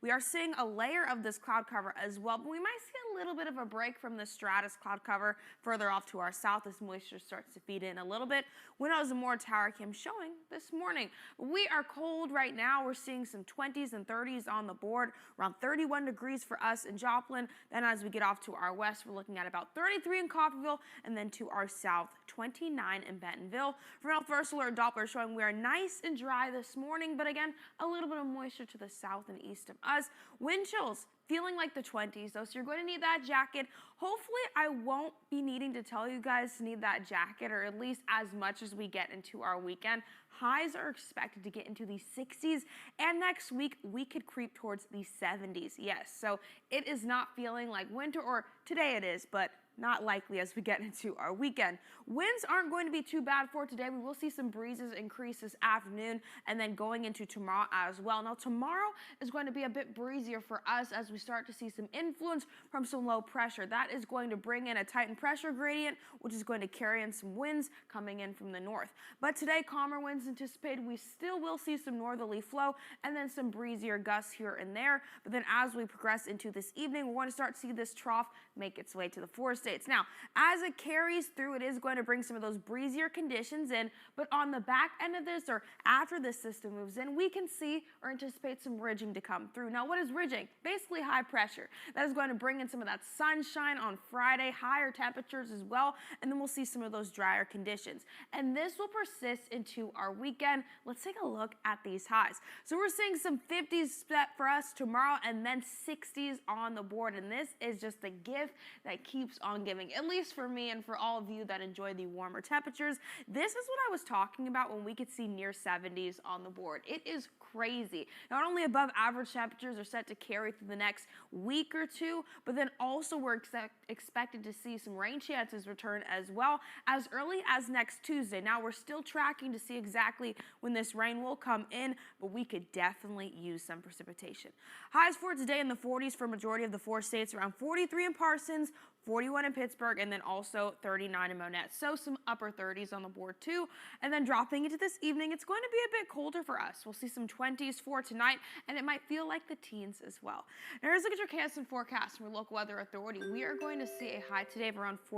we are seeing a layer of this cloud cover as well, but we might see a little bit of a break from the stratus cloud cover further off to our south as moisture starts to feed in a little bit. Windows and more tower cam showing this morning. We are cold right now. We're seeing some 20s and 30s on the board, around 31 degrees for us in Joplin. Then as we get off to our west, we're looking at about 33 in Coffeyville, and then to our south, 29 in Bentonville. For now, first alert Doppler showing we are nice and dry this morning, but again, a little bit of moisture to the south and east of us. Wind chills feeling like the 20s though, so you're going to need that jacket. Hopefully I won't be needing to tell you guys to need that jacket, or at least as much as we get into our weekend. Highs are expected to get into the 60s, and next week we could creep towards the 70s. Yes, so it is not feeling like winter, or today it is, but not likely as we get into our weekend. Winds aren't going to be too bad for today. We will see some breezes increase this afternoon and then going into tomorrow as well. Now tomorrow is going to be a bit breezier for us as we start to see some influence from some low pressure. That is going to bring in a tightened pressure gradient, which is going to carry in some winds coming in from the north. But today, calmer winds anticipated. We still will see some northerly flow and then some breezier gusts here and there. But then as we progress into this evening, we're going to start to see this trough make its way to the forest states. Now, as it carries through, it is going to bring some of those breezier conditions in, but on the back end of this, or after this system moves in, we can see or anticipate some ridging to come through. Now, what is ridging? Basically high pressure. That is going to bring in some of that sunshine on Friday, higher temperatures as well, and then we'll see some of those drier conditions. And this will persist into our weekend. Let's take a look at these highs. So we're seeing some 50s set for us tomorrow, and then 60s on the board, and this is just a gift that keeps on giving, at least for me and for all of you that enjoy the warmer temperatures. This is what I was talking about when we could see near 70s on the board. It is crazy. Not only above average temperatures are set to carry through the next week or two, but then also we're expected to see some rain chances return as well as early as next Tuesday. Now we're still tracking to see exactly when this rain will come in, but we could definitely use some precipitation. Highs for today in the 40s for majority of the four states, around 43 in Parsons, 41 in Pittsburgh, and then also 39 in Monette. So some upper 30s on the board too. And then dropping into this evening, it's going to be a bit colder for us. We'll see some 20s for tonight, and it might feel like the teens as well. Now here's a look at your KSM forecast from your local weather authority. We are going to see a high today of around 4.